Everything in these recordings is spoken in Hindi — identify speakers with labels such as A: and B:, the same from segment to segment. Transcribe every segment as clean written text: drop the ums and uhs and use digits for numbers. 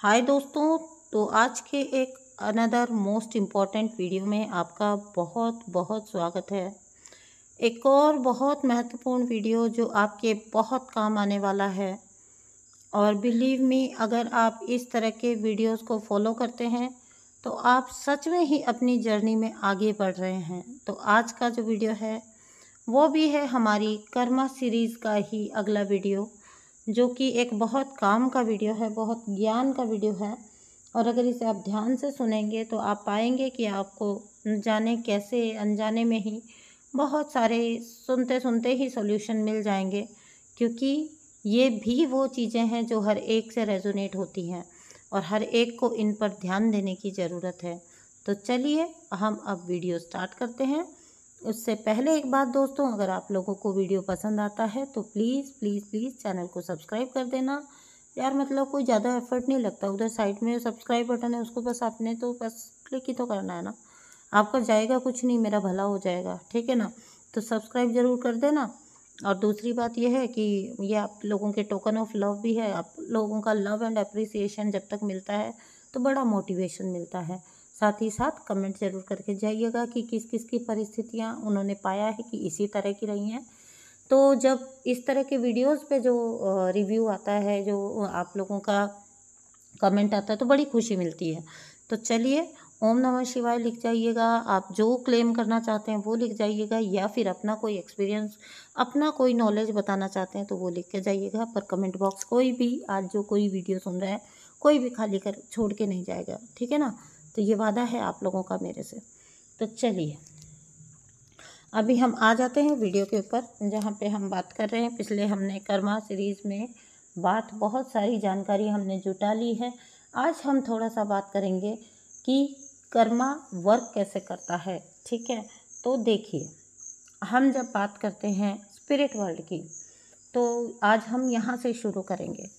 A: हाय दोस्तों। तो आज के एक अनदर मोस्ट इम्पॉर्टेंट वीडियो में आपका बहुत बहुत स्वागत है। एक और बहुत महत्वपूर्ण वीडियो जो आपके बहुत काम आने वाला है। और बिलीव मी, अगर आप इस तरह के वीडियोस को फॉलो करते हैं तो आप सच में ही अपनी जर्नी में आगे बढ़ रहे हैं। तो आज का जो वीडियो है वो भी है हमारी कर्मा सीरीज़ का ही अगला वीडियो, जो कि एक बहुत काम का वीडियो है, बहुत ज्ञान का वीडियो है। और अगर इसे आप ध्यान से सुनेंगे तो आप पाएंगे कि आपको न जाने कैसे अनजाने में ही बहुत सारे सुनते सुनते ही सॉल्यूशन मिल जाएंगे, क्योंकि ये भी वो चीज़ें हैं जो हर एक से रेजोनेट होती हैं और हर एक को इन पर ध्यान देने की ज़रूरत है। तो चलिए हम अब वीडियो स्टार्ट करते हैं। उससे पहले एक बात दोस्तों, अगर आप लोगों को वीडियो पसंद आता है तो प्लीज़ प्लीज़ प्लीज़ चैनल को सब्सक्राइब कर देना यार। मतलब कोई ज़्यादा एफर्ट नहीं लगता, उधर साइड में सब्सक्राइब बटन है उसको बस आपने तो बस क्लिक ही तो करना है ना। आपका जाएगा कुछ नहीं, मेरा भला हो जाएगा, ठीक है ना। तो सब्सक्राइब ज़रूर कर देना। और दूसरी बात यह है कि ये आप लोगों के टोकन ऑफ लव भी है। आप लोगों का लव एंड अप्रिसिएशन जब तक मिलता है तो बड़ा मोटिवेशन मिलता है। साथ ही साथ कमेंट ज़रूर करके जाइएगा कि किस किस की परिस्थितियाँ उन्होंने पाया है कि इसी तरह की रही हैं। तो जब इस तरह के वीडियोस पे जो रिव्यू आता है, जो आप लोगों का कमेंट आता है, तो बड़ी खुशी मिलती है। तो चलिए, ओम नमः शिवाय लिख जाइएगा। आप जो क्लेम करना चाहते हैं वो लिख जाइएगा, या फिर अपना कोई एक्सपीरियंस, अपना कोई नॉलेज बताना चाहते हैं तो वो लिख के जाइएगा। पर कमेंट बॉक्स कोई भी आज जो कोई वीडियो सुन रहा है कोई भी खाली कर छोड़ के नहीं जाएगा, ठीक है ना। तो ये वादा है आप लोगों का मेरे से। तो चलिए अभी हम आ जाते हैं वीडियो के ऊपर, जहाँ पे हम बात कर रहे हैं। पिछले हमने कर्मा सीरीज़ में बहुत सारी जानकारी हमने जुटा ली है। आज हम थोड़ा सा बात करेंगे कि कर्मा वर्क कैसे करता है, ठीक है। तो देखिए, हम जब बात करते हैं स्पिरिट वर्ल्ड की, तो आज हम यहाँ से शुरू करेंगे।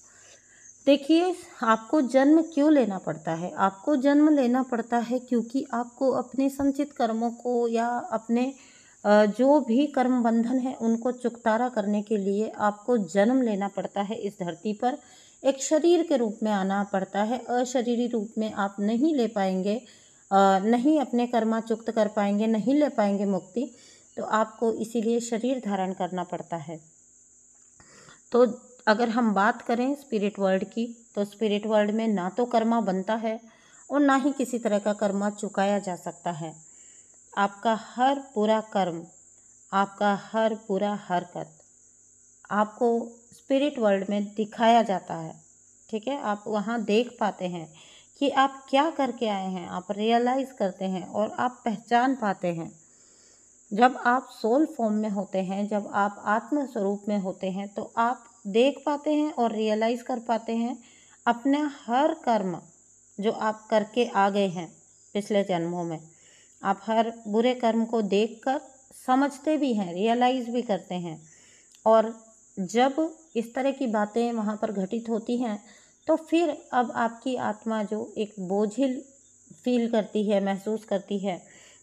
A: देखिए, आपको जन्म क्यों लेना पड़ता है? आपको जन्म लेना पड़ता है क्योंकि आपको अपने संचित कर्मों को या अपने जो भी कर्म बंधन है उनको चुकतारा करने के लिए आपको जन्म लेना पड़ता है। इस धरती पर एक शरीर के रूप में आना पड़ता है। अशरीरी रूप में आप नहीं ले पाएंगे, नहीं अपने कर्मा चुक्त कर पाएंगे, नहीं ले पाएंगे मुक्ति। तो आपको इसीलिए शरीर धारण करना पड़ता है। तो अगर हम बात करें स्पिरिट वर्ल्ड की, तो स्पिरिट वर्ल्ड में ना तो कर्मा बनता है और ना ही किसी तरह का कर्मा चुकाया जा सकता है। आपका हर पूरा कर्म, आपका हर पूरा हरकत आपको स्पिरिट वर्ल्ड में दिखाया जाता है, ठीक है। आप वहाँ देख पाते हैं कि आप क्या करके आए हैं, आप रियलाइज़ करते हैं और आप पहचान पाते हैं। जब आप सोल फॉर्म में होते हैं, जब आप आत्म स्वरूप में होते हैं, तो आप देख पाते हैं और रियलाइज़ कर पाते हैं अपना हर कर्म जो आप करके आ गए हैं पिछले जन्मों में। आप हर बुरे कर्म को देखकर समझते भी हैं, रियलाइज़ भी करते हैं। और जब इस तरह की बातें वहाँ पर घटित होती हैं तो फिर अब आपकी आत्मा जो एक बोझिल फील करती है, महसूस करती है,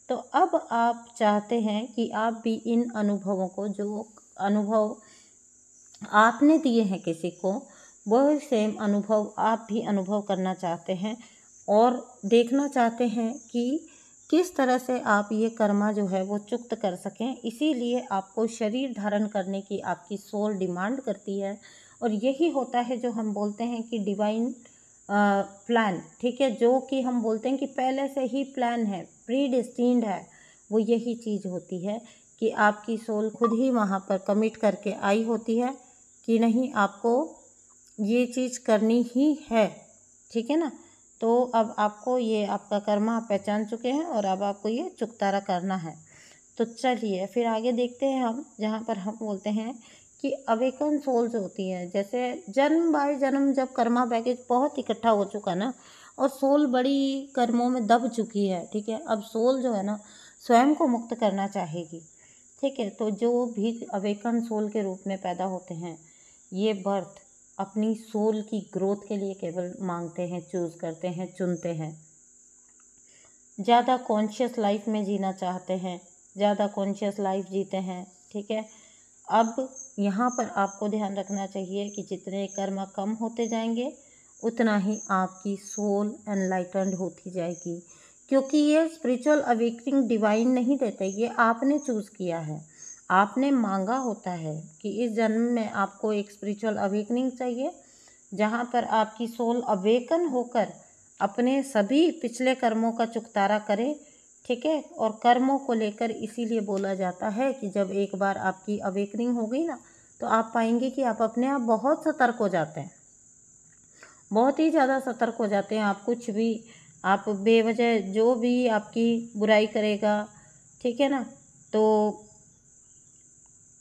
A: तो अब आप चाहते हैं कि आप भी इन अनुभवों को, जो अनुभव आपने दिए हैं किसी को, वह सेम अनुभव आप भी अनुभव करना चाहते हैं और देखना चाहते हैं कि किस तरह से आप ये कर्मा जो है वो चुक्त कर सकें। इसीलिए आपको शरीर धारण करने की आपकी सोल डिमांड करती है। और यही होता है जो हम बोलते हैं कि डिवाइन प्लान, ठीक है, जो कि हम बोलते हैं कि पहले से ही प्लान है, प्री डेस्टिन्ड है। वो यही चीज़ होती है कि आपकी सोल खुद ही वहाँ पर कमिट करके आई होती है कि नहीं, आपको ये चीज़ करनी ही है, ठीक है ना। तो अब आपको ये आपका कर्मा आप पहचान चुके हैं और अब आपको ये चुकतारा करना है। तो चलिए फिर आगे देखते हैं हम, जहाँ पर हम बोलते हैं कि अवेकन सोल्स होती हैं। जैसे जन्म बाय जन्म जब कर्मा बैगेज बहुत इकट्ठा हो चुका ना, और सोल बड़ी कर्मों में दब चुकी है, ठीक है। अब सोल जो है ना स्वयं को मुक्त करना चाहेगी, ठीक है। तो जो भी अवेकन सोल के रूप में पैदा होते हैं, ये बर्थ अपनी सोल की ग्रोथ के लिए केवल मांगते हैं, चूज़ करते हैं, चुनते हैं। ज़्यादा कॉन्शियस लाइफ में जीना चाहते हैं, ज़्यादा कॉन्शियस लाइफ जीते हैं, ठीक है। अब यहाँ पर आपको ध्यान रखना चाहिए कि जितने कर्म कम होते जाएंगे उतना ही आपकी सोल एनलाइटन्ड होती जाएगी, क्योंकि ये स्पिरिचुअल अवेकनिंग डिवाइन नहीं देते, ये आपने चूज़ किया है, आपने मांगा होता है कि इस जन्म में आपको एक स्पिरिचुअल अवेकनिंग चाहिए, जहाँ पर आपकी सोल अवेकन होकर अपने सभी पिछले कर्मों का चुकतारा करे, ठीक है। और कर्मों को लेकर इसीलिए बोला जाता है कि जब एक बार आपकी अवेकनिंग हो गई ना, तो आप पाएंगे कि आप अपने आप बहुत सतर्क हो जाते हैं, बहुत ही ज़्यादा सतर्क हो जाते हैं। आप कुछ भी, आप बेवजह जो भी आपकी बुराई करेगा, ठीक है ना, तो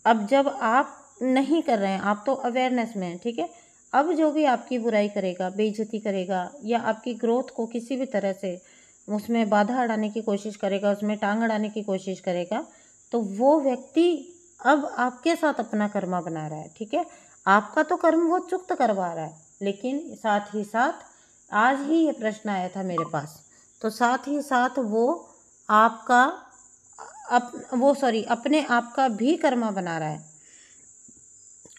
A: अब जब आप नहीं कर रहे हैं, आप तो अवेयरनेस में हैं, ठीक है। अब जो भी आपकी बुराई करेगा, बेइज्जती करेगा या आपकी ग्रोथ को किसी भी तरह से उसमें बाधा अड़ाने की कोशिश करेगा, उसमें टांग अड़ाने की कोशिश करेगा, तो वो व्यक्ति अब आपके साथ अपना कर्मा बना रहा है, ठीक है। आपका तो कर्म वो चुक्त करवा रहा है, लेकिन साथ ही साथ आज ही ये प्रश्न आया था मेरे पास, तो साथ ही साथ वो आपका अपने आप का भी कर्मा बना रहा है।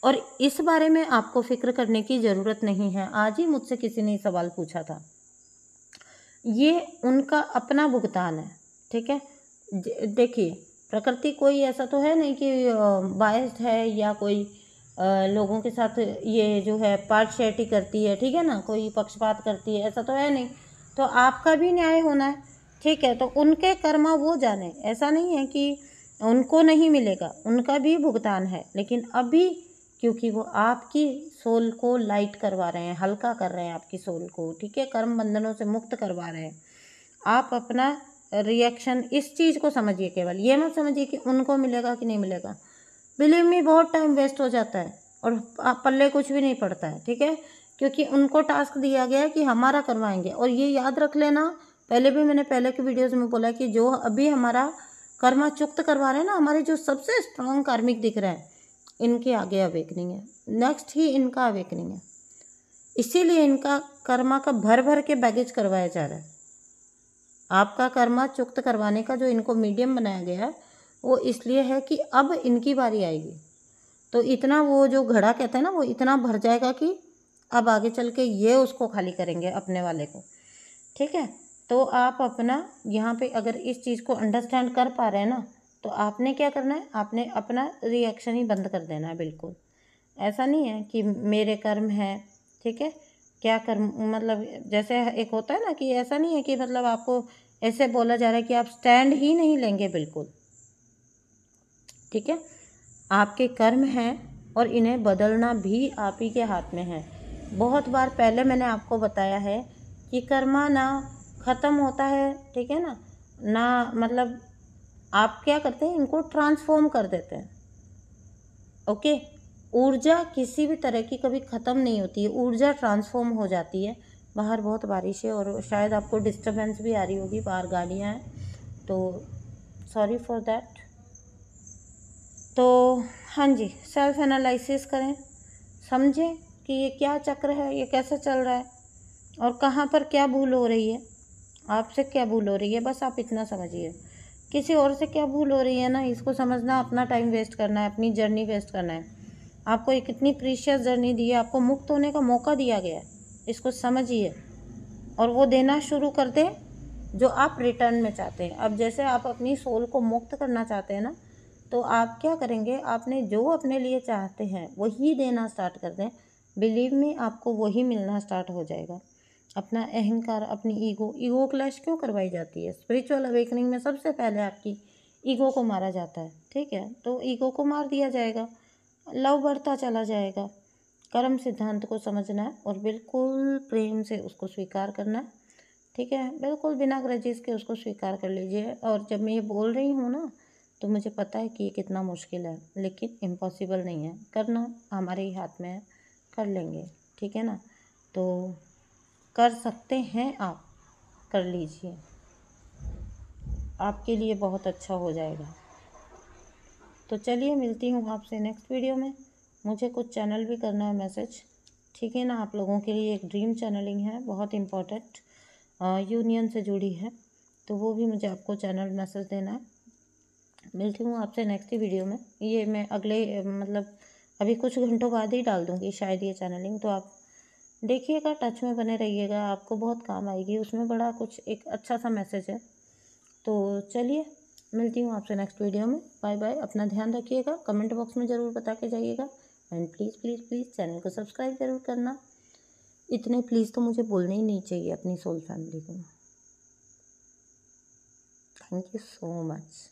A: और इस बारे में आपको फिक्र करने की ज़रूरत नहीं है। आज ही मुझसे किसी ने सवाल पूछा था, ये उनका अपना भुगतान है, ठीक है। देखिए, प्रकृति कोई ऐसा तो है नहीं कि बायस्ड है या कोई लोगों के साथ ये जो है पार्शियलिटी करती है, ठीक है ना, कोई पक्षपात करती है, ऐसा तो है नहीं। तो आपका भी न्याय होना है, ठीक है। तो उनके कर्मा वो जाने, ऐसा नहीं है कि उनको नहीं मिलेगा, उनका भी भुगतान है, लेकिन अभी क्योंकि वो आपकी सोल को लाइट करवा रहे हैं, हल्का कर रहे हैं आपकी सोल को, ठीक है, कर्म बंधनों से मुक्त करवा रहे हैं। आप अपना रिएक्शन इस चीज़ को समझिए, केवल ये मत समझिए कि उनको मिलेगा कि नहीं मिलेगा। बिलीव मी, बहुत टाइम वेस्ट हो जाता है और पल्ले कुछ भी नहीं पड़ता है, ठीक है, क्योंकि उनको टास्क दिया गया है कि हमारा करवाएंगे। और ये याद रख लेना, पहले भी मैंने पहले की वीडियोज़ में बोला कि जो अभी हमारा कर्मा चुक्त करवा रहे हैं ना, हमारे जो सबसे स्ट्रांग कार्मिक दिख रहे हैं, इनके आगे अवेकनिंग है, नेक्स्ट ही इनका अवेकनिंग है। इसीलिए इनका कर्मा का भर भर के बैगेज करवाया जा रहा है। आपका कर्मा चुक्त करवाने का जो इनको मीडियम बनाया गया है, वो इसलिए है कि अब इनकी बारी आएगी, तो इतना वो जो घड़ा कहते हैं ना, वो इतना भर जाएगा कि अब आगे चल के ये उसको खाली करेंगे अपने वाले को, ठीक है। तो आप अपना यहाँ पे अगर इस चीज़ को अंडरस्टैंड कर पा रहे हैं ना, तो आपने क्या करना है, आपने अपना रिएक्शन ही बंद कर देना है, बिल्कुल। ऐसा नहीं है कि मेरे कर्म है, ठीक है, क्या कर्म, मतलब जैसे एक होता है ना कि ऐसा नहीं है कि मतलब आपको ऐसे बोला जा रहा है कि आप स्टैंड ही नहीं लेंगे, बिल्कुल, ठीक है। आपके कर्म हैं और इन्हें बदलना भी आप ही के हाथ में है। बहुत बार पहले मैंने आपको बताया है कि कर्मा ना ख़त्म होता है, ठीक है ना मतलब आप क्या करते हैं, इनको ट्रांसफॉर्म कर देते हैं, ओके। ऊर्जा किसी भी तरह की कभी ख़त्म नहीं होती है, ऊर्जा ट्रांसफॉर्म हो जाती है। बाहर बहुत बारिश है और शायद आपको डिस्टर्बेंस भी आ रही होगी, बाहर गाड़ियाँ हैं, तो सॉरी फॉर दैट। तो हाँ जी, सेल्फ एनालिसिस करें, समझें कि ये क्या चक्र है, ये कैसे चल रहा है और कहाँ पर क्या भूल हो रही है, आपसे क्या भूल हो रही है, बस आप इतना समझिए। किसी और से क्या भूल हो रही है ना, इसको समझना अपना टाइम वेस्ट करना है, अपनी जर्नी वेस्ट करना है। आपको एक इतनी प्रीशियस जर्नी दी है, आपको मुक्त होने का मौका दिया गया है, इसको समझिए और वो देना शुरू कर दें जो आप रिटर्न में चाहते हैं। अब जैसे आप अपनी सोल को मुक्त करना चाहते हैं ना, तो आप क्या करेंगे, आपने जो अपने लिए चाहते हैं वही देना स्टार्ट कर दें, बिलीव मी, आपको वही मिलना स्टार्ट हो जाएगा। अपना अहंकार, अपनी ईगो क्लैश क्यों करवाई जाती है? स्पिरिचुअल अवेकनिंग में सबसे पहले आपकी ईगो को मारा जाता है, ठीक है। तो ईगो को मार दिया जाएगा, लव बढ़ता चला जाएगा। कर्म सिद्धांत को समझना है और बिल्कुल प्रेम से उसको स्वीकार करना है, ठीक है, बिल्कुल बिना ग्रजेस के उसको स्वीकार कर लीजिए। और जब मैं ये बोल रही हूँ ना, तो मुझे पता है कि ये कितना मुश्किल है, लेकिन इम्पॉसिबल नहीं है, करना हमारे ही हाथ में है, कर लेंगे, ठीक है ना। तो कर सकते हैं आप, कर लीजिए, आपके लिए बहुत अच्छा हो जाएगा। तो चलिए, मिलती हूँ आपसे नेक्स्ट वीडियो में। मुझे कुछ चैनल भी करना है मैसेज, ठीक है ना। आप लोगों के लिए एक ड्रीम चैनलिंग है, बहुत इम्पोर्टेंट, यूनियन से जुड़ी है, तो वो भी मुझे आपको चैनल मैसेज देना है। मिलती हूँ आपसे नेक्स्ट वीडियो में। ये मैं अगले मतलब अभी कुछ घंटों बाद ही डाल दूँगी शायद ये चैनलिंग, तो आप देखिएगा, टच में बने रहिएगा, आपको बहुत काम आएगी, उसमें बड़ा कुछ एक अच्छा सा मैसेज है। तो चलिए, मिलती हूँ आपसे नेक्स्ट वीडियो में। Bye bye. अपना ध्यान रखिएगा, कमेंट बॉक्स में ज़रूर बता के जाइएगा, and please please please channel को सब्सक्राइब ज़रूर करना। इतने प्लीज़ तो मुझे बोलने ही नहीं चाहिए अपनी सोल फैमिली को। Thank you so much.